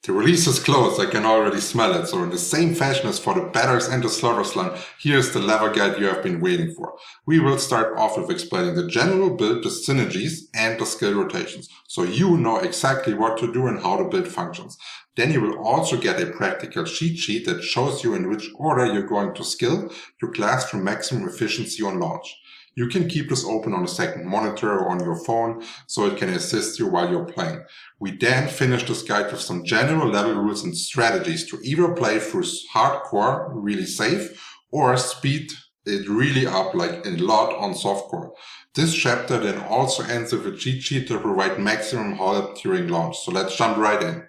The release is close, I can already smell it. So in the same fashion as for the Batters and the Slaughter Slime, here's the level guide you have been waiting for. We will start off with explaining the general build, the synergies, and the skill rotations. So you know exactly what to do and how the build functions. Then you will also get a practical cheat sheet that shows you in which order you're going to skill your class for maximum efficiency on launch. You can keep this open on a second monitor or on your phone, so it can assist you while you're playing. We then finish this guide with some general level rules and strategies to either play through hardcore, really safe, or speed it really up like a lot on softcore. This chapter then also ends with a cheat sheet to provide maximum help during launch. So let's jump right in.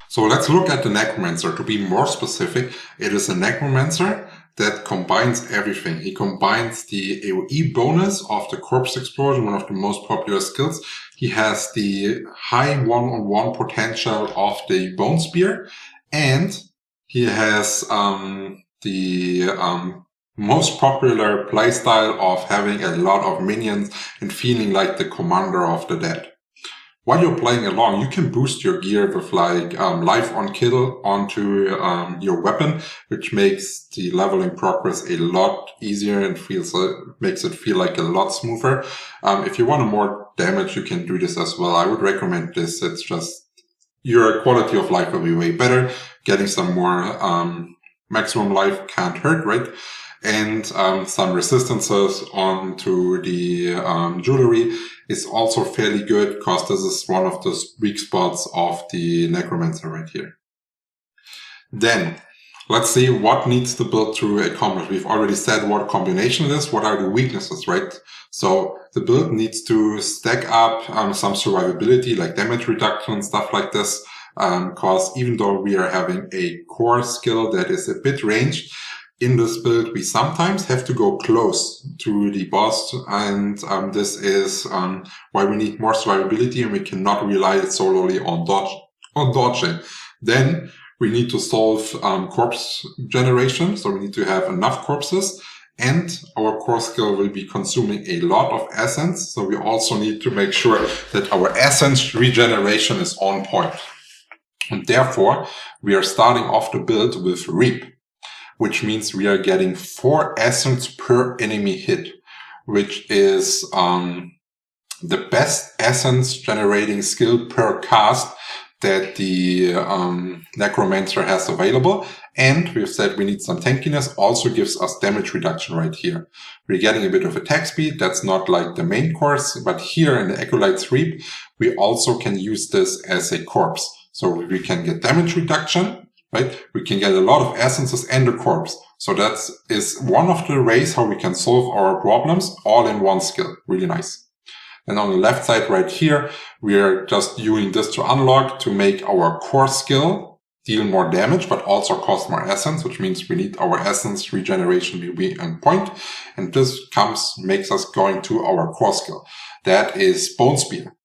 So let's look at the Necromancer. To be more specific, it is a Necromancer that combines everything. He combines the AoE bonus of the Corpse Explosion, one of the most popular skills. He has the high one-on-one potential of the Bone Spear, and he has the most popular playstyle of having a lot of minions and feeling like the commander of the dead. While you're playing along, you can boost your gear with like life on kill onto your weapon, which makes the leveling progress a lot easier and makes it feel like a lot smoother. If you want more damage, you can do this as well. I would recommend this. It's just your quality of life will be way better. Getting some more maximum life can't hurt, right? And some resistances onto the jewelry is also fairly good because this is one of the weak spots of the Necromancer right here. Then let's see what needs to build to accomplish. We've already said what combination it is. What are the weaknesses, right? So the build needs to stack up some survivability like damage reduction and stuff like this. Because even though we are having a core skill that is a bit ranged, in this build, we sometimes have to go close to the boss, and this is why we need more survivability, and we cannot rely solely on dodging. Then we need to solve corpse generation, so we need to have enough corpses, and our core skill will be consuming a lot of essence, so we also need to make sure that our essence regeneration is on point. And therefore, we are starting off the build with Reap, which means we are getting 4 essence per enemy hit, which is the best essence generating skill per cast that the Necromancer has available. And we've said we need some tankiness, also gives us damage reduction right here. We're getting a bit of attack speed. That's not like the main course, but here in the Acolyte's Reap, we also can use this as a corpse. So we can get damage reduction, right? We can get a lot of essences and a corpse. So that is one of the ways how we can solve our problems all in one skill. Really nice. And on the left side right here, we are just using this to unlock to make our core skill deal more damage, but also cost more essence, which means we need our essence regeneration to be on point. And this makes us going to our core skill. That is Bone Spear.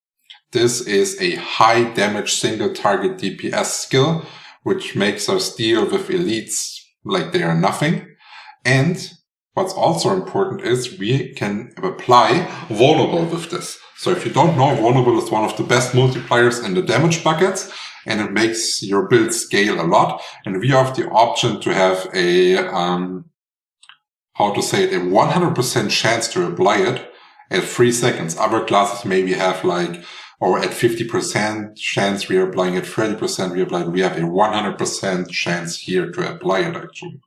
This is a high damage single target DPS skill, which makes us deal with elites like they are nothing. And what's also important is we can apply Vulnerable with this. So if you don't know, Vulnerable is one of the best multipliers in the damage buckets, and it makes your build scale a lot. And we have the option to have a, a 100% chance to apply it at 3 seconds. Other classes maybe have or at 50% chance we are applying it, 30% we have a 100% chance here to apply it actually.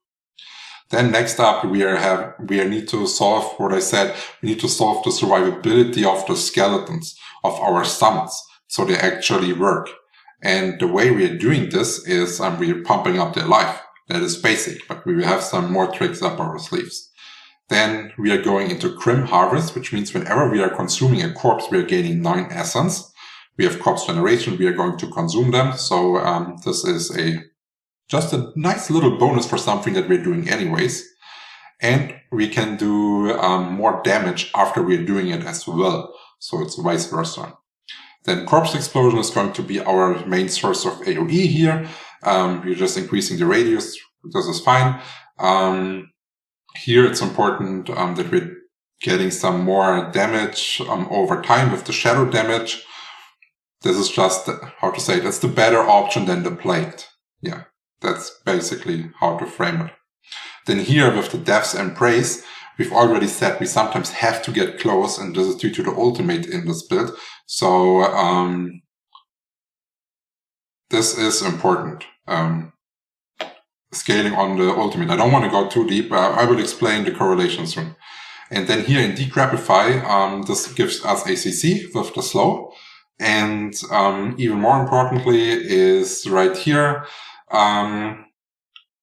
Then next up, we need to solve what I said. We need to solve the survivability of the skeletons of our summons, so they actually work. And the way we are doing this is we are pumping up their life. That is basic, but we will have some more tricks up our sleeves. Then we are going into Crim Harvest, which means whenever we are consuming a corpse, we are gaining 9 essence. We have corpse generation. We are going to consume them. So this is just a nice little bonus for something that we're doing anyways. And we can do more damage after we're doing it as well. So it's vice versa. Then Corpse Explosion is going to be our main source of AoE here. We're just increasing the radius. This is fine. Here it's important that we're getting some more damage over time with the shadow damage. This is just, how to say it, it's the better option than the plate. Yeah, that's basically how to frame it. Then here with the Death's Embrace, we've already said we sometimes have to get close, and this is due to the ultimate in this build. So this is important. Scaling on the ultimate. I don't want to go too deep. I will explain the correlation soon. And then here in Decrapify, this gives us ACC with the slow. And even more importantly is right here,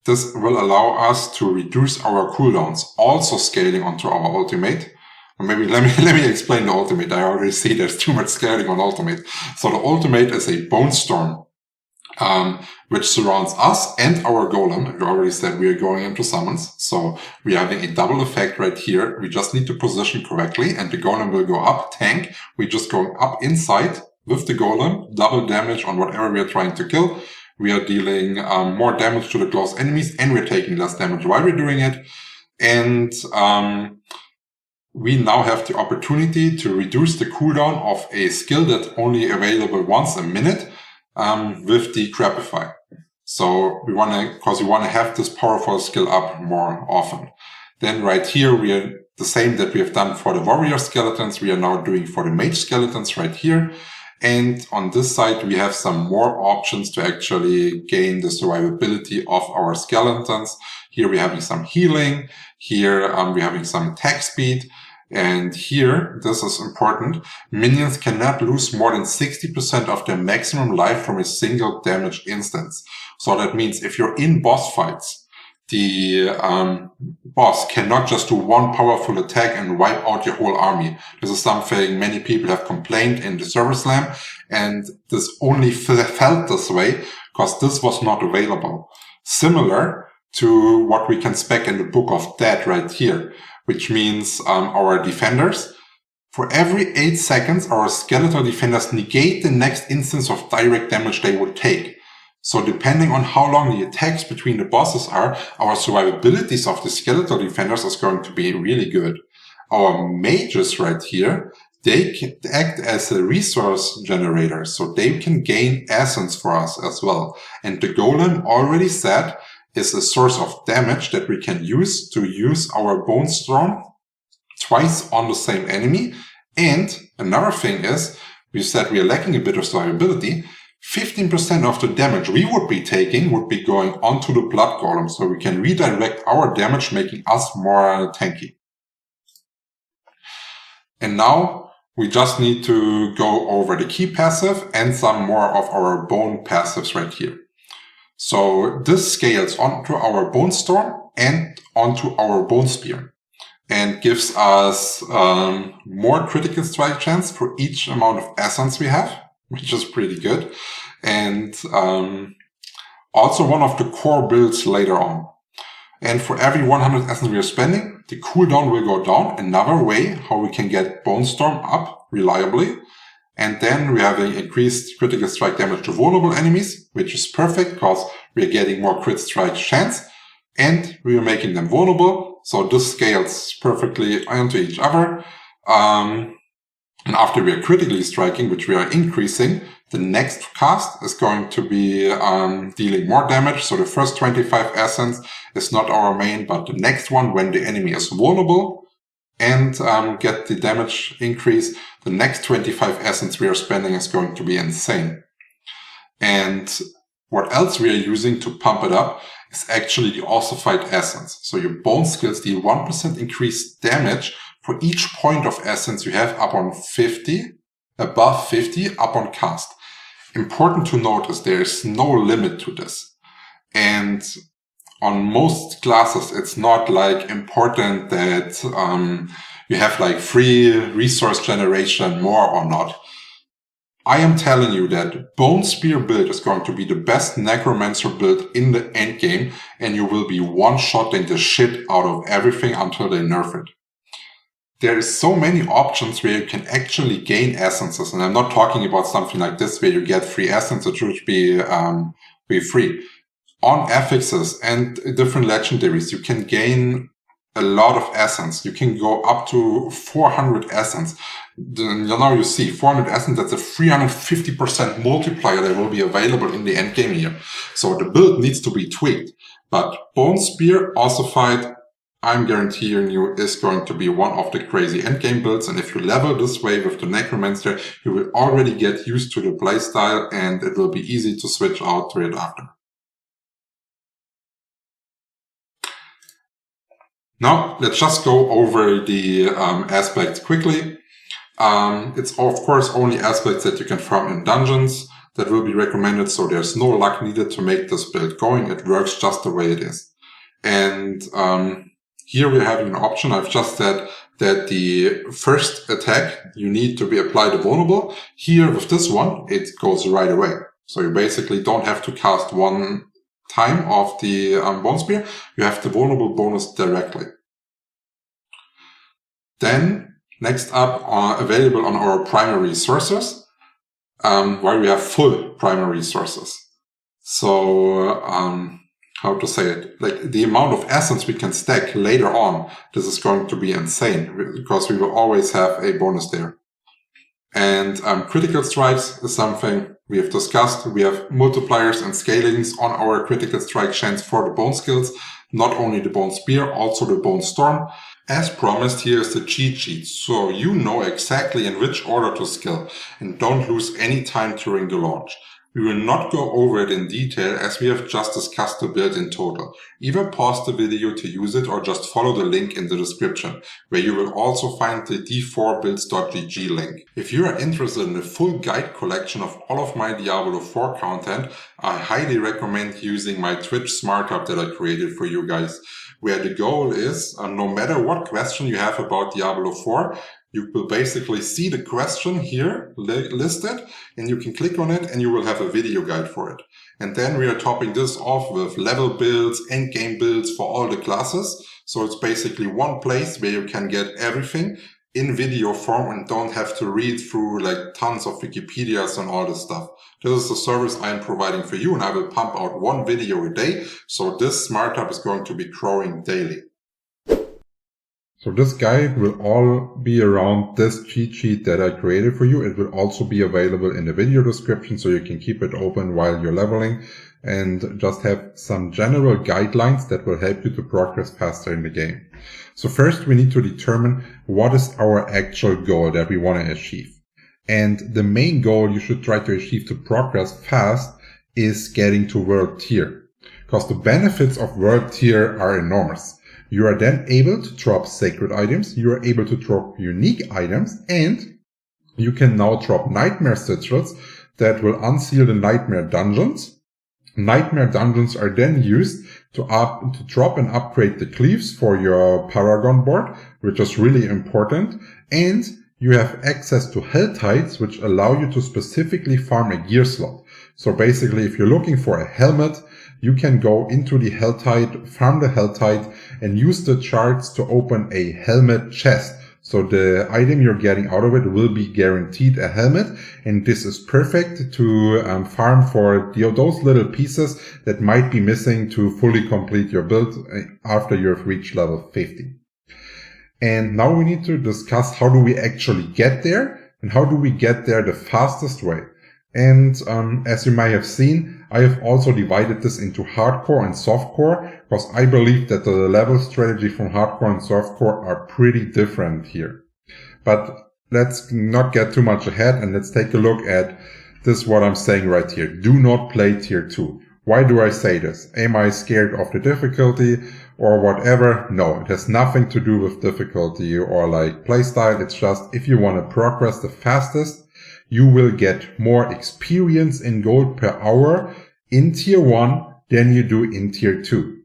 this will allow us to reduce our cooldowns, also scaling onto our ultimate. Or maybe let me explain the ultimate. I already see there's too much scaling on ultimate. So the ultimate is a Bone Storm, which surrounds us and our golem. I already said we are going into summons. So we're having a double effect right here. We just need to position correctly and the golem will go up, tank. We're just going up inside with the golem, double damage on whatever we are trying to kill. We are dealing more damage to the close enemies and we're taking less damage while we're doing it. And we now have the opportunity to reduce the cooldown of a skill that's only available once a minute with Decrapify. So we want to have this powerful skill up more often. Then right here, we are the same that we have done for the warrior skeletons. We are now doing for the mage skeletons right here. And on this side, we have some more options to actually gain the survivability of our skeletons. Here we're having some healing. Here we're having some attack speed. And here, this is important, minions cannot lose more than 60% of their maximum life from a single damage instance. So that means if you're in boss fights, the boss cannot just do one powerful attack and wipe out your whole army. This is something many people have complained in the server slam, and this only felt this way because this was not available. Similar to what we can spec in the Book of Dead right here, which means our defenders, for every 8 seconds, our skeletal defenders negate the next instance of direct damage they would take. So depending on how long the attacks between the bosses are, our survivabilities of the skeletal defenders is going to be really good. Our mages right here, they can act as a resource generator, so they can gain essence for us as well. And the golem already said is a source of damage that we can use to use our Bone Storm twice on the same enemy. And another thing is, we said we are lacking a bit of survivability. 15% of the damage we would be taking would be going onto the blood golem, so we can redirect our damage, making us more tanky. And now we just need to go over the key passive and some more of our bone passives right here. So this scales onto our Bone Storm and onto our Bone Spear and gives us more critical strike chance for each amount of essence we have, which is pretty good. And also one of the core builds later on. And for every 100 essence we are spending, the cooldown will go down. Another way how we can get Bone Storm up reliably. And then we're having increased critical strike damage to vulnerable enemies, which is perfect because we're getting more crit strike chance and we are making them vulnerable. So this scales perfectly onto each other. And after we are critically striking, which we are increasing, the next cast is going to be dealing more damage. So the first 25 essence is not our main, but the next one, when the enemy is vulnerable and get the damage increase, the next 25 essence we are spending is going to be insane. And what else we are using to pump it up is actually the ossified essence. So your bone skills deal 1% increased damage for each point of essence you have up on 50, above 50, up on cast. Important to note is there is no limit to this. And on most classes, it's not like important that you have like free resource generation more or not. I am telling you that Bone Spear build is going to be the best Necromancer build in the endgame, and you will be one-shotting the shit out of everything until they nerf it. There is so many options where you can actually gain essences, and I'm not talking about something like this where you get free essence. It should be free. On affixes and different legendaries, you can gain a lot of essence. You can go up to 400 essence. Now you see 400 essence, that's a 350% multiplier that will be available in the end game here. So the build needs to be tweaked. But Bone Spear ossified, I'm guaranteeing you, is going to be one of the crazy endgame builds. And if you level this way with the Necromancer, you will already get used to the playstyle and it will be easy to switch out to it after. Now, let's just go over the aspects quickly. It's of course only aspects that you can farm in dungeons that will be recommended, so there's no luck needed to make this build going. It works just the way it is. And here we're having an option. I've just said that the first attack you need to be applied to vulnerable. Here with this one, it goes right away. So you basically don't have to cast one time of the Bone Spear. You have the vulnerable bonus directly. Then next up are available on our primary sources, where we have full primary sources. So how to say it, like the amount of essence we can stack later on, this is going to be insane because we will always have a bonus there. And critical strikes is something we have discussed. We have multipliers and scalings on our critical strike chains for the bone skills, not only the bone spear, also the bone storm. As promised, here is the cheat sheet, so you know exactly in which order to skill and don't lose any time during the launch. We will not go over it in detail as we have just discussed the build in total. Either pause the video to use it or just follow the link in the description, where you will also find the d4builds.gg link. If you are interested in the full guide collection of all of my Diablo 4 content, I highly recommend using my Twitch Smart Hub that I created for you guys, where the goal is, no matter what question you have about Diablo 4, you will basically see the question here listed and you can click on it and you will have a video guide for it. And then we are topping this off with level builds, endgame builds for all the classes. So it's basically one place where you can get everything in video form and don't have to read through like tons of Wikipedias and all this stuff. This is the service I am providing for you and I will pump out one video a day. So this Smart Hub is going to be growing daily. So this guide will all be around this cheat sheet that I created for you. It will also be available in the video description so you can keep it open while you're leveling and just have some general guidelines that will help you to progress faster in the game. So first we need to determine what is our actual goal that we want to achieve. And the main goal you should try to achieve to progress fast is getting to world tier, because the benefits of world tier are enormous. You are then able to drop sacred items, you are able to drop unique items, and you can now drop nightmare sigils that will unseal the nightmare dungeons. Nightmare dungeons are then used to drop and upgrade the cleaves for your Paragon board, which is really important, and you have access to hell tides, which allow you to specifically farm a gear slot. So basically, if you're looking for a helmet, you can go into the Helltide, farm the Helltide, and use the charts to open a helmet chest. So the item you're getting out of it will be guaranteed a helmet, and this is perfect to farm for those little pieces that might be missing to fully complete your build after you've reached level 50. And now we need to discuss how do we actually get there, and how do we get there the fastest way. And as you may have seen, I have also divided this into hardcore and softcore, because I believe that the level strategy from hardcore and softcore are pretty different here. But let's not get too much ahead and let's take a look at this, what I'm saying right here. Do not play tier 2. Why do I say this? Am I scared of the difficulty or whatever? No, it has nothing to do with difficulty or like playstyle. It's just if you want to progress the fastest, you will get more experience in gold per hour in tier 1 than you do in tier 2.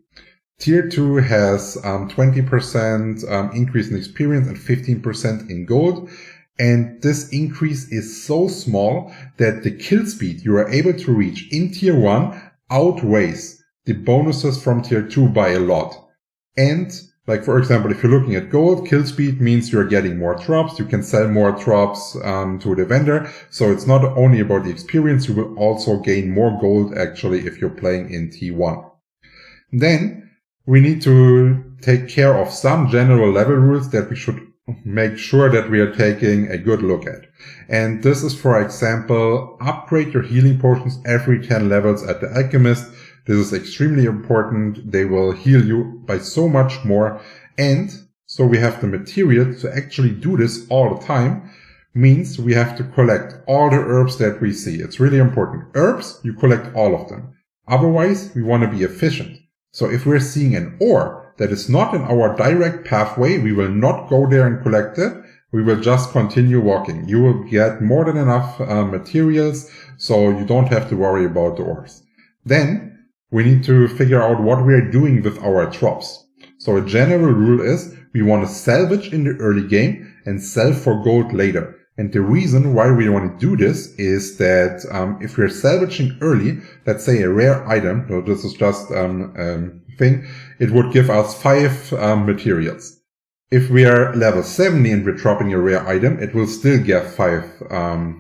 Tier 2 has 20% increase in experience and 15% in gold. And this increase is so small that the kill speed you are able to reach in tier 1 outweighs the bonuses from tier 2 by a lot. And like, for example, if you're looking at gold, kill speed means you're getting more drops. You can sell more drops to the vendor. So it's not only about the experience, you will also gain more gold actually if you're playing in T1. Then we need to take care of some general level rules that we should make sure that we are taking a good look at. And this is, for example, upgrade your healing potions every 10 levels at the Alchemist. This is extremely important. They will heal you by so much more. And so we have the material to actually do this all the time. Means we have to collect all the herbs that we see. It's really important. Herbs, you collect all of them. Otherwise, we want to be efficient. So if we're seeing an ore that is not in our direct pathway, we will not go there and collect it. We will just continue walking. You will get more than enough materials, so you don't have to worry about the ores. Then we need to figure out what we are doing with our drops. So a general rule is we want to salvage in the early game and sell for gold later. And the reason why we want to do this is that if we're salvaging early, let's say a rare item, so this is just thing, it would give us 5 materials. If we are level 70 and we're dropping a rare item, it will still give 5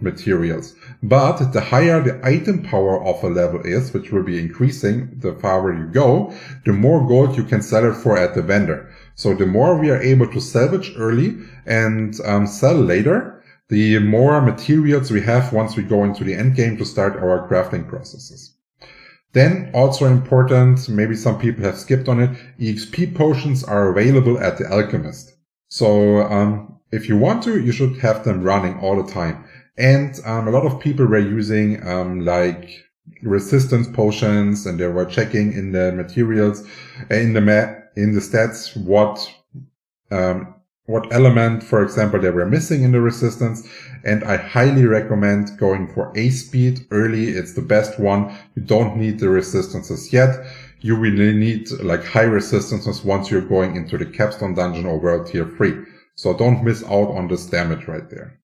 materials. But the higher the item power of a level is, which will be increasing the farther you go, the more gold you can sell it for at the vendor. So the more we are able to salvage early and sell later, the more materials we have once we go into the end game to start our crafting processes. Then also important, maybe some people have skipped on it, EXP potions are available at the Alchemist. So if you want to, you should have them running all the time. And a lot of people were using like resistance potions, and they were checking in the materials, in the stats what element, for example, they were missing in the resistance. And I highly recommend going for Ace Speed early. It's the best one. You don't need the resistances yet. You really need like high resistances once you're going into the Capstone dungeon or World Tier 3. So don't miss out on this damage right there.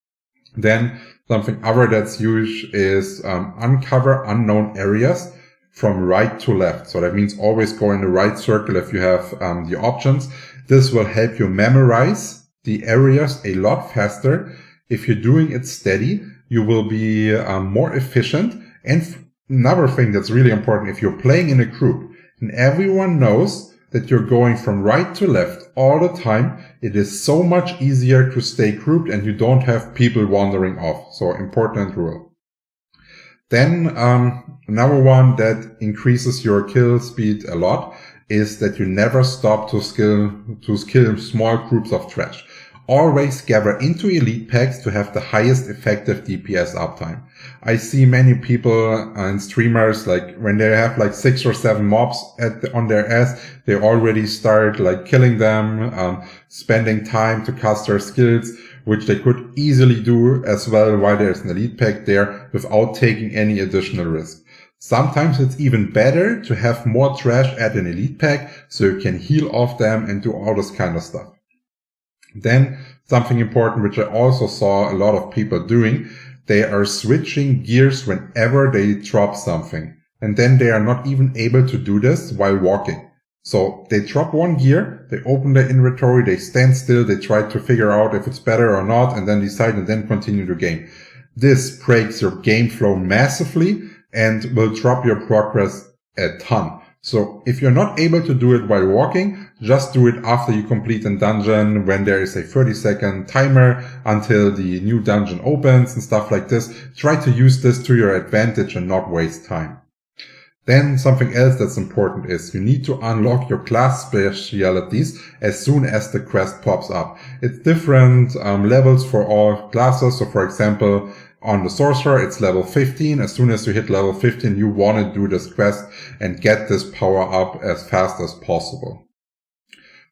Then something other that's huge is uncover unknown areas from right to left. So that means always go in the right circle if you have the options. This will help you memorize the areas a lot faster. If you're doing it steady, you will be more efficient. And another thing that's really important, if you're playing in a group and everyone knows that you're going from right to left all the time, it is so much easier to stay grouped and you don't have people wandering off. So important rule. Then another one that increases your kill speed a lot is that you never stop to kill small groups of trash. Always gather into elite packs to have the highest effective DPS uptime. I see many people and streamers, like when they have like 6 or 7 mobs on their ass, they already start like killing them, spending time to cast their skills, which they could easily do as well while there's an elite pack there without taking any additional risk. Sometimes it's even better to have more trash at an elite pack so you can heal off them and do all this kind of stuff. Then something important, which I also saw a lot of people doing, they are switching gears whenever they drop something. And then they are not even able to do this while walking. So they drop one gear, they open their inventory, they stand still, they try to figure out if it's better or not, and then decide and then continue the game. This breaks your game flow massively and will drop your progress a ton. So if you're not able to do it while walking, just do it after you complete a dungeon when there is a 30-second timer until the new dungeon opens and stuff like this. Try to use this to your advantage and not waste time. Then something else that's important is you need to unlock your class specialities as soon as the quest pops up. It's different levels for all classes. So for example, on the sorcerer, it's level 15. As soon as you hit level 15, you want to do this quest and get this power up as fast as possible.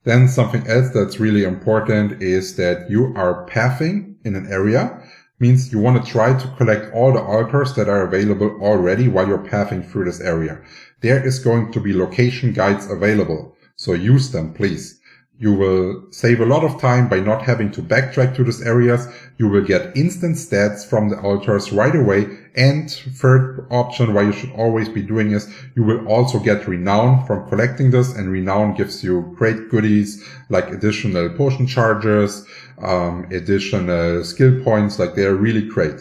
Then something else that's really important is that you are pathing in an area. Means you want to try to collect all the altars that are available already while you're pathing through this area. There is going to be location guides available, so use them, please. You will save a lot of time by not having to backtrack to these areas. You will get instant stats from the altars right away. And third option, why you should always be doing is you will also get renown from collecting this, and renown gives you great goodies like additional potion charges, additional skill points. Like they are really great.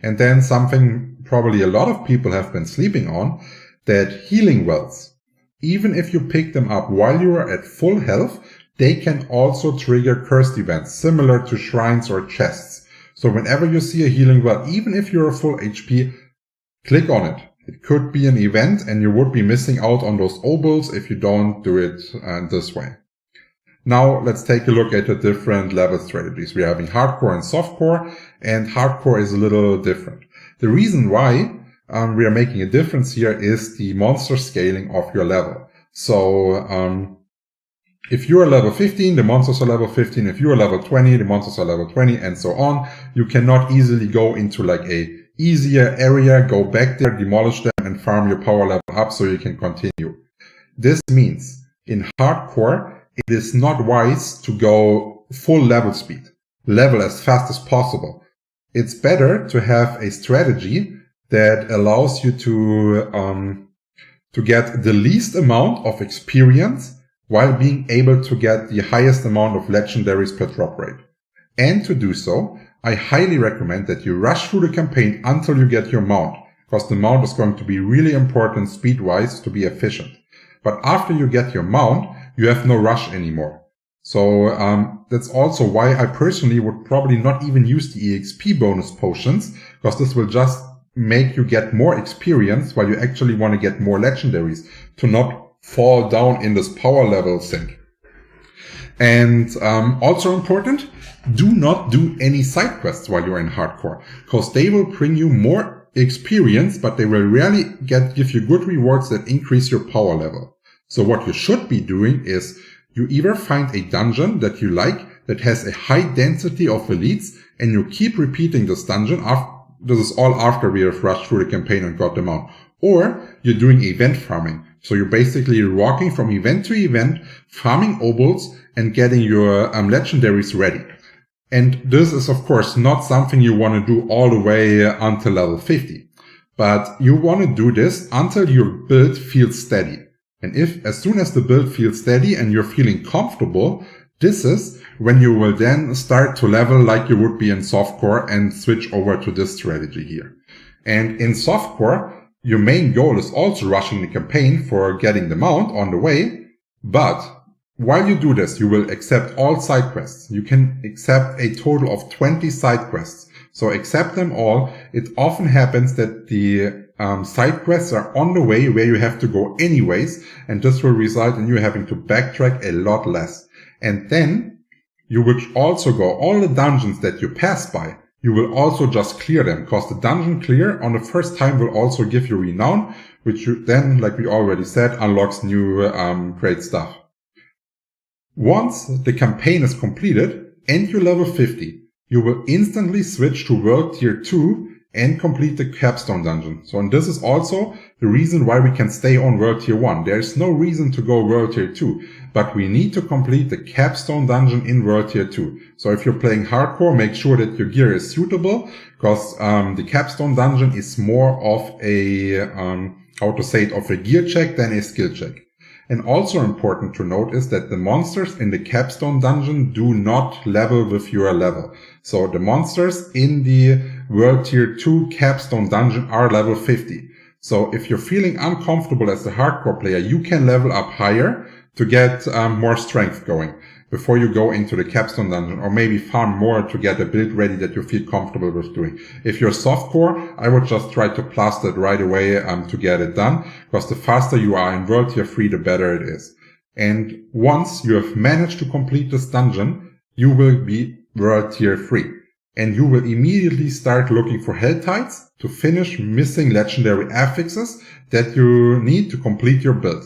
And then something probably a lot of people have been sleeping on, that healing wells. even if you pick them up while you are at full health, they can also trigger cursed events, similar to shrines or chests. So whenever you see a healing well, even if you're full HP, click on it. It could be an event and you would be missing out on those obols if you don't do it this way. Now let's take a look at the different level strategies. We're having hardcore and softcore, and hardcore is a little different. The reason why we are making a difference here is the monster scaling of your level. So if you are level 15, the monsters are level 15. If you are level 20, the monsters are level 20, and so on. You cannot easily go into like a easier area, go back there, demolish them, and farm your power level up so you can continue. This means in hardcore, it is not wise to go full level speed, level as fast as possible. It's better to have a strategy that allows you to get the least amount of experience while being able to get the highest amount of legendaries per drop rate. And to do so, I highly recommend that you rush through the campaign until you get your mount, because the mount is going to be really important speed-wise to be efficient. But after you get your mount, you have no rush anymore. So that's also why I personally would probably not even use the EXP bonus potions, because this will just make you get more experience while you actually want to get more legendaries to not fall down in this power level sink. And also important, do not do any side quests while you're in hardcore, because they will bring you more experience, but they will rarely give you good rewards that increase your power level. So what you should be doing is you either find a dungeon that you like that has a high density of elites, and you keep repeating this dungeon. This is all after we have rushed through the campaign and got them out. Or you're doing event farming. So you're basically walking from event to event, farming obols, and getting your legendaries ready. And this is, of course, not something you want to do all the way until level 50. But you want to do this until your build feels steady. And as soon as the build feels steady and you're feeling comfortable, this is when you will then start to level like you would be in softcore and switch over to this strategy here. And in softcore, your main goal is also rushing the campaign for getting the mount on the way, but while you do this, you will accept all side quests. You can accept a total of 20 side quests. So accept them all. It often happens that the side quests are on the way where you have to go anyways, and this will result in you having to backtrack a lot less. And then you will also go all the dungeons that you pass by. You will also just clear them, because the dungeon clear on the first time will also give you renown, which you then, like we already said, unlocks new great stuff. Once the campaign is completed and you're level 50, you will instantly switch to World Tier 2 and complete the capstone dungeon. So, and this is also the reason why we can stay on World Tier 1. There's no reason to go World Tier 2, but we need to complete the capstone dungeon in World Tier 2. So if you're playing hardcore, make sure that your gear is suitable, because the capstone dungeon is more of a, of a gear check than a skill check. And also important to note is that the monsters in the capstone dungeon do not level with your level. So the monsters in the World Tier 2 capstone dungeon are level 50. So if you're feeling uncomfortable as a hardcore player, you can level up higher to get more strength going before you go into the capstone dungeon, or maybe farm more to get a build ready that you feel comfortable with doing. If you're softcore, I would just try to plaster it right away to get it done, because the faster you are in World Tier 3, the better it is. And once you have managed to complete this dungeon, you will be World Tier 3. And you will immediately start looking for Hell Tides to finish missing legendary affixes that you need to complete your build.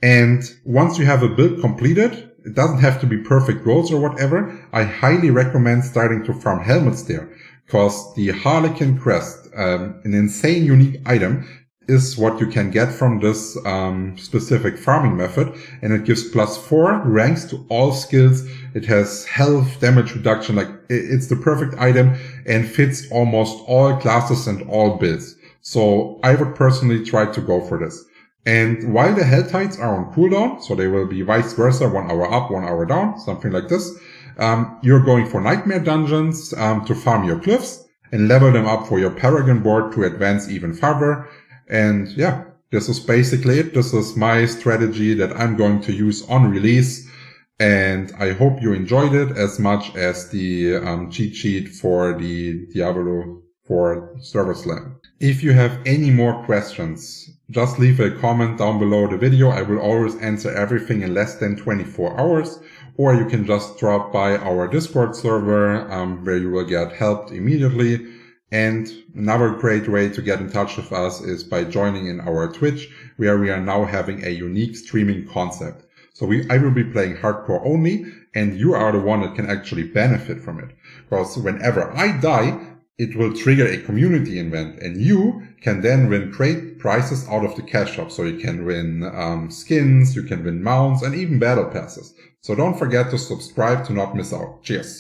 And once you have a build completed, it doesn't have to be perfect rolls or whatever, I highly recommend starting to farm helmets there, because the Harlequin Crest, an insane unique item, is what you can get from this specific farming method, and it gives +4 ranks to all skills. It has health, damage reduction, like it's the perfect item and fits almost all classes and all builds. So I would personally try to go for this. And while the Hell Tides are on cooldown, so they will be vice versa, 1 hour up, 1 hour down, something like this, you're going for Nightmare Dungeons to farm your cliffs and level them up for your Paragon board to advance even further. And yeah, this is basically it. This is my strategy that I'm going to use on release. And I hope you enjoyed it as much as the cheat sheet for the Diablo 4 server slam. If you have any more questions, just leave a comment down below the video. I will always answer everything in less than 24 hours. Or you can just drop by our Discord server, where you will get helped immediately. And another great way to get in touch with us is by joining in our Twitch, where we are now having a unique streaming concept. So I will be playing hardcore only, and you are the one that can actually benefit from it. Because whenever I die, it will trigger a community event, and you can then win great prizes out of the cash shop. So you can win skins, you can win mounts, and even battle passes. So don't forget to subscribe to not miss out. Cheers!